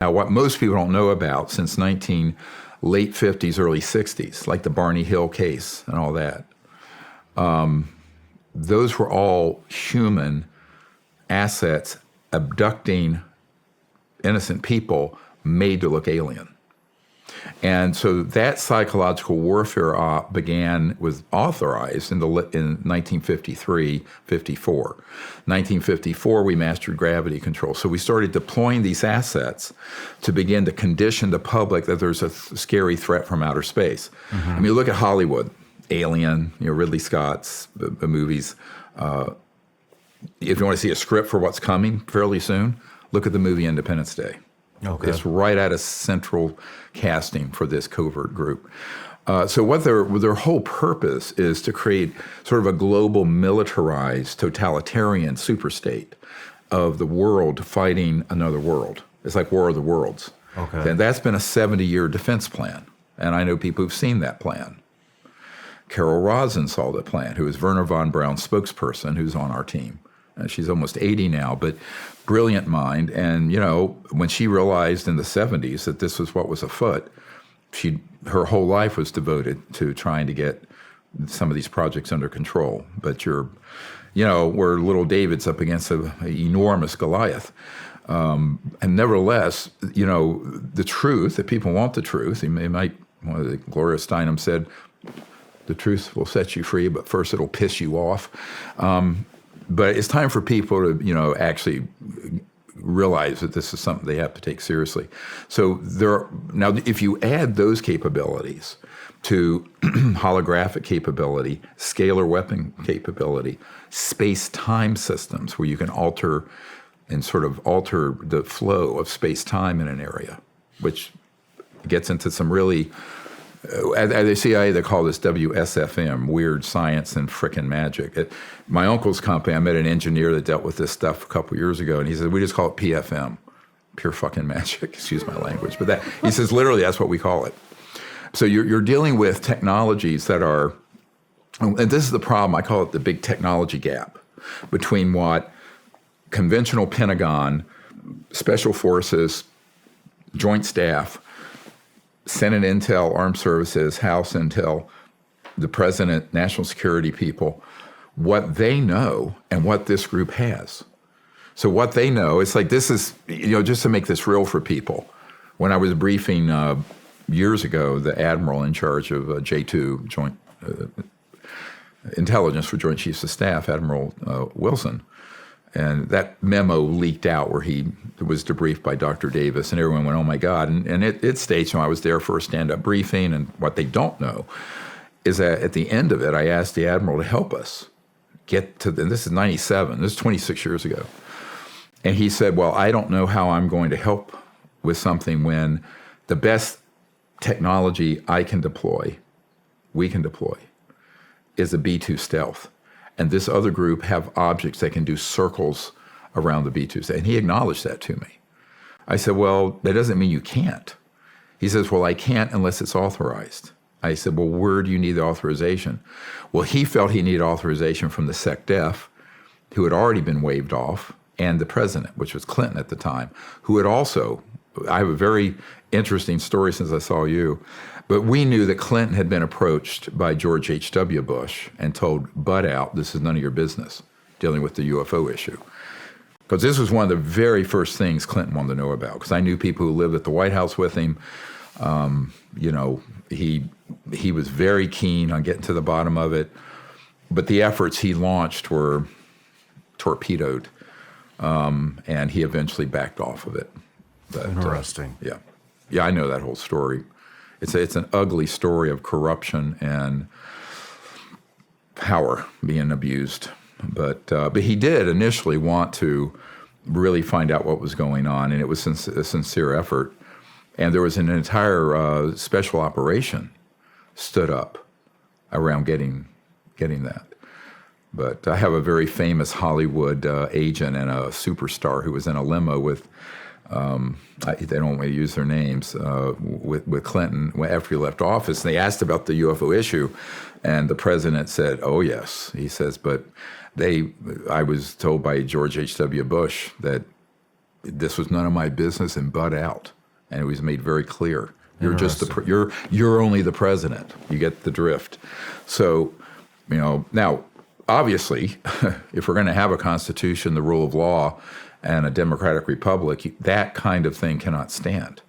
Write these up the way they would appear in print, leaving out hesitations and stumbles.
Now, what most people don't know about since late 50s, early 60s, like the Barney Hill case and all that, those were all human assets abducting innocent people made to look alien. And so that psychological warfare was authorized in 1953, 54. 1954, we mastered gravity control. So we started deploying these assets to begin to condition the public that there's a scary threat from outer space. Mm-hmm. I mean, look at Hollywood, Alien, Ridley Scott's the movies. If you want to see a script for what's coming fairly soon, look at the movie Independence Day. Okay. It's right at a central casting for this covert group. So what their whole purpose is to create sort of a global militarized totalitarian superstate of the world fighting another world. It's like War of the Worlds. Okay. And that's been a 70-year defense plan. And I know people who've seen that plan. Carol Rosin saw the plan, who is Werner von Braun's spokesperson, who's on our team. She's almost 80 now, but brilliant mind. And, when she realized in the 70s that this was what was afoot, her whole life was devoted to trying to get some of these projects under control. But we're little David's up against an enormous Goliath. And nevertheless, the truth, if people want the truth, Gloria Steinem said, the truth will set you free, but first it'll piss you off. But it's time for people to, actually realize that this is something they have to take seriously. So now, if you add those capabilities to holographic capability, scalar weapon capability, space-time systems where you can alter the flow of space-time in an area, which gets into some really... At the CIA, they call this WSFM, Weird Science and Frickin' Magic. At my uncle's company, I met an engineer that dealt with this stuff a couple years ago, and he said, we just call it PFM, pure fucking magic, excuse my language. But he says, literally, that's what we call it. So you're dealing with technologies that are, and this is the problem, I call it the big technology gap between what conventional Pentagon, Special Forces, Joint Staff, Senate Intel, Armed Services, House Intel, the President, National Security people, what they know and what this group has. So what they know, it's like this is, just to make this real for people. When I was briefing years ago, the admiral in charge of J2, Joint Intelligence for Joint Chiefs of Staff, Admiral Wilson, and that memo leaked out where he was debriefed by Dr. Davis, and everyone went, oh, my God. And it states, I was there for a stand-up briefing, and what they don't know is that at the end of it, I asked the Admiral to help us get to, and this is 97, this is 26 years ago. And he said, well, I don't know how I'm going to help with something when the best technology we can deploy, is a B-2 stealth. And this other group have objects that can do circles around the B-2s. And he acknowledged that to me. I said, well, that doesn't mean you can't. He says, well, I can't unless it's authorized. I said, well, where do you need the authorization? Well, he felt he needed authorization from the SecDef, who had already been waived off, and the president, which was Clinton at the time, who had also, I have a very interesting story since I saw you, but we knew that Clinton had been approached by George H.W. Bush and told, butt out, this is none of your business, dealing with the UFO issue. Because this was one of the very first things Clinton wanted to know about, because I knew people who lived at the White House with him. He was very keen on getting to the bottom of it, but the efforts he launched were torpedoed, and he eventually backed off of it. But, interesting. Yeah, I know that whole story. It's an ugly story of corruption and power being abused. But he did initially want to really find out what was going on, and it was a sincere effort. And there was an entire special operation stood up around getting that. But I have a very famous Hollywood agent and a superstar who was in a limo with, they don't want me to use their names, with Clinton after he left office. And they asked about the UFO issue, and the president said, oh, yes. He says, but I was told by George H.W. Bush that this was none of my business and butt out. And it was made very clear. You're just you're only the president. You get the drift. So, now, obviously, if we're going to have a constitution, the rule of law, and a democratic republic, that kind of thing cannot stand.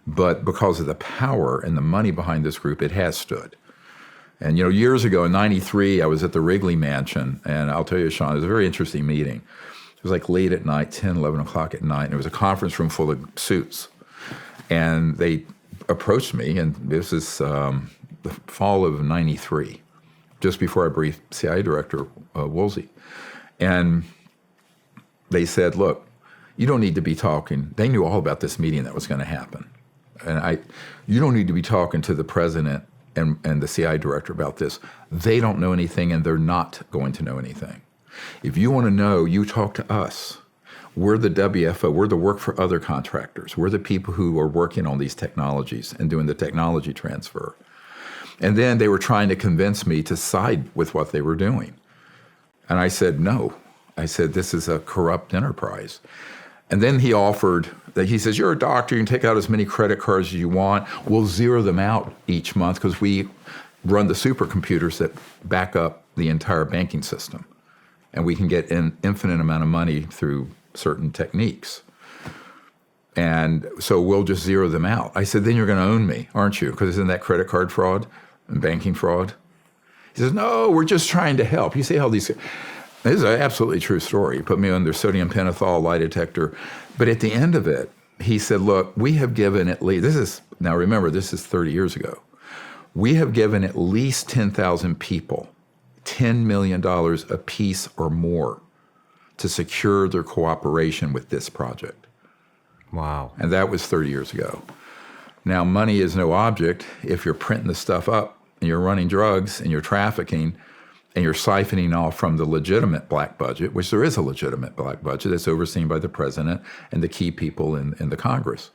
But because of the power and the money behind this group, it has stood. And, years ago in 93, I was at the Wrigley Mansion, and I'll tell you, Shawn, it was a very interesting meeting. It was like late at night, 10, 11 o'clock at night, and there was a conference room full of suits. And they approached me, and this is the fall of 93, just before I briefed CIA Director Woolsey. And they said, look, you don't need to be talking. They knew all about this meeting that was going to happen. And you don't need to be talking to the president and the CIA director about this. They don't know anything, and they're not going to know anything. If you want to know, you talk to us. We're the WFO. We're the work for other contractors. We're the people who are working on these technologies and doing the technology transfer. And then they were trying to convince me to side with what they were doing. And I said, no. I said, this is a corrupt enterprise. And then he offered that he says, you're a doctor, you can take out as many credit cards as you want. We'll zero them out each month because we run the supercomputers that back up the entire banking system. And we can get an infinite amount of money through certain techniques. And so we'll just zero them out. I said, then you're going to own me, aren't you? Because isn't that credit card fraud and banking fraud? He says, no, we're just trying to help. You see how these... This is an absolutely true story. He put me under sodium pentothal lie detector. But at the end of it, he said, look, we have given at least, now remember, this is 30 years ago. We have given at least 10,000 people $10 million apiece or more to secure their cooperation with this project. Wow. And that was 30 years ago. Now, money is no object if you're printing the stuff up and you're running drugs and you're trafficking and you're siphoning off from the legitimate black budget, which there is a legitimate black budget that's overseen by the president and the key people in the Congress.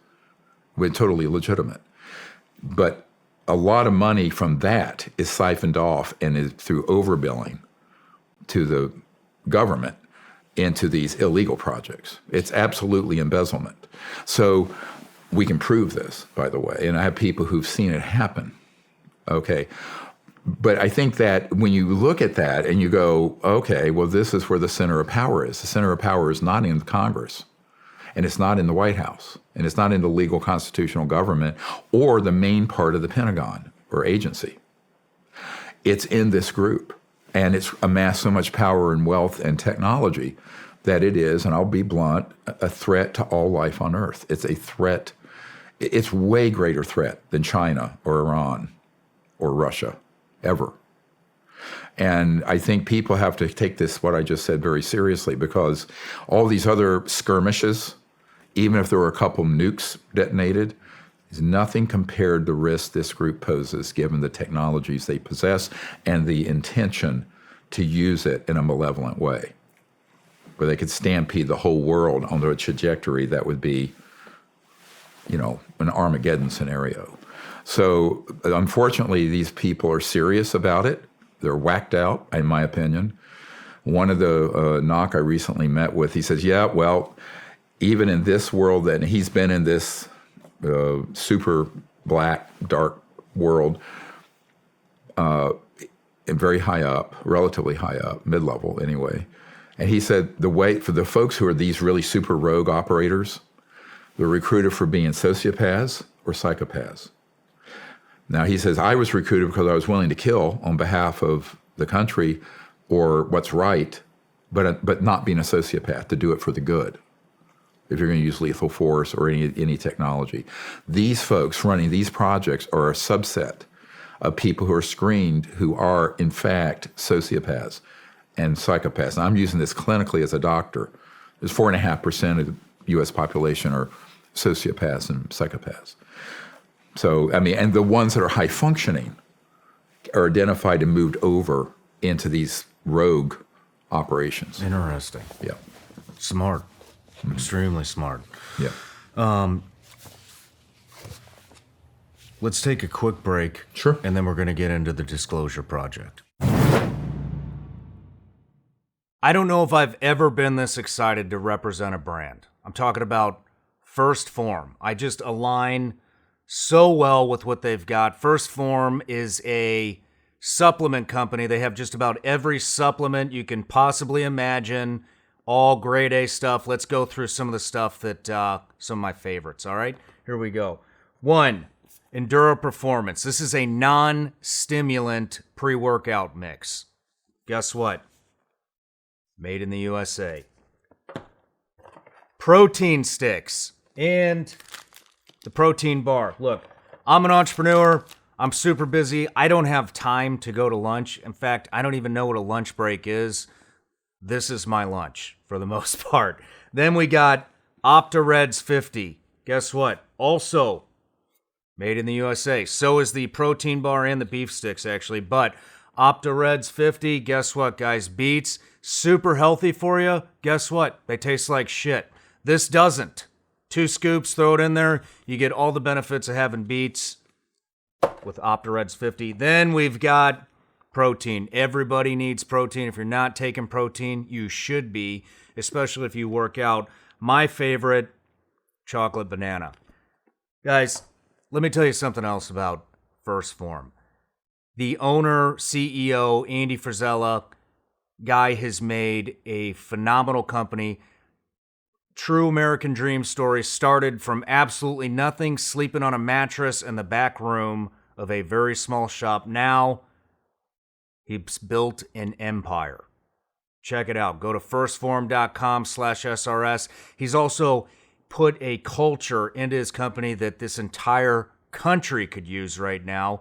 We're totally legitimate. But a lot of money from that is siphoned off and is through overbilling to the government into these illegal projects. It's absolutely embezzlement. So we can prove this, by the way, and I have people who've seen it happen. Okay. But I think that when you look at that and you go, okay, well, this is where the center of power is. The center of power is not in Congress, and it's not in the White House, and it's not in the legal constitutional government or the main part of the Pentagon or agency. It's in this group, and it's amassed so much power and wealth and technology that it is, and I'll be blunt, a threat to all life on Earth. It's a threat. It's way greater threat than China or Iran or Russia. Ever. And I think people have to take this, what I just said, very seriously, because all these other skirmishes, even if there were a couple nukes detonated, is nothing compared to the risk this group poses given the technologies they possess and the intention to use it in a malevolent way, where they could stampede the whole world onto a trajectory that would be, an Armageddon scenario. So unfortunately, these people are serious about it. They're whacked out, in my opinion. One of the knock I recently met with, he says, yeah, well, even in this world, and he's been in this super black, dark world, and very high up, relatively high up, mid-level anyway. And he said the way for the folks who are these really super rogue operators, they're recruited for being sociopaths or psychopaths. Now, he says, I was recruited because I was willing to kill on behalf of the country or what's right, but not being a sociopath, to do it for the good, if you're going to use lethal force or any technology. These folks running these projects are a subset of people who are screened who are, in fact, sociopaths and psychopaths. And I'm using this clinically as a doctor. There's 4.5% of the U.S. population are sociopaths and psychopaths. So, and the ones that are high functioning are identified and moved over into these rogue operations. Interesting. Yeah. Smart. Mm-hmm. Extremely smart. Yeah. Let's take a quick break. Sure. And then we're going to get into the Disclosure Project. I don't know if I've ever been this excited to represent a brand. I'm talking about First Form. I just align so well with what they've got. First Form is a supplement company. They have just about every supplement you can possibly imagine. All grade A stuff. Let's go through some of the stuff that, some of my favorites, all right? Here we go. 1, Enduro Performance. This is a non-stimulant pre-workout mix. Guess what? Made in the USA. Protein sticks and the protein bar. Look, I'm an entrepreneur. I'm super busy. I don't have time to go to lunch. In fact, I don't even know what a lunch break is. This is my lunch for the most part. Then we got OptaReds 50. Guess what? Also made in the USA. So is the protein bar and the beef sticks, actually. But OptaReds 50, guess what, guys? Beets, super healthy for you. Guess what? They taste like shit. This doesn't. 2 scoops, throw it in there. You get all the benefits of having beets with OptaReds 50. Then we've got protein. Everybody needs protein. If you're not taking protein, you should be, especially if you work out. My favorite, chocolate banana. Guys, let me tell you something else about First Form. The owner, CEO, Andy Frisella, guy has made a phenomenal company. True American dream story. Started from absolutely nothing, sleeping on a mattress in the back room of a very small shop. Now, he's built an empire. Check it out. Go to firstform.com/SRS. He's also put a culture into his company that this entire country could use right now.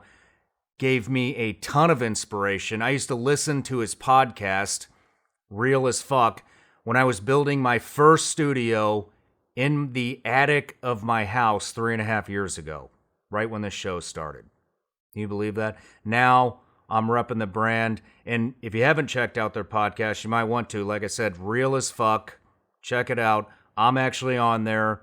Gave me a ton of inspiration. I used to listen to his podcast, Real as Fuck, when I was building my first studio in the attic of my house 3.5 years ago, right when this show started. Can you believe that? Now I'm repping the brand. And if you haven't checked out their podcast, you might want to. Like I said, Real as Fuck. Check it out. I'm actually on there.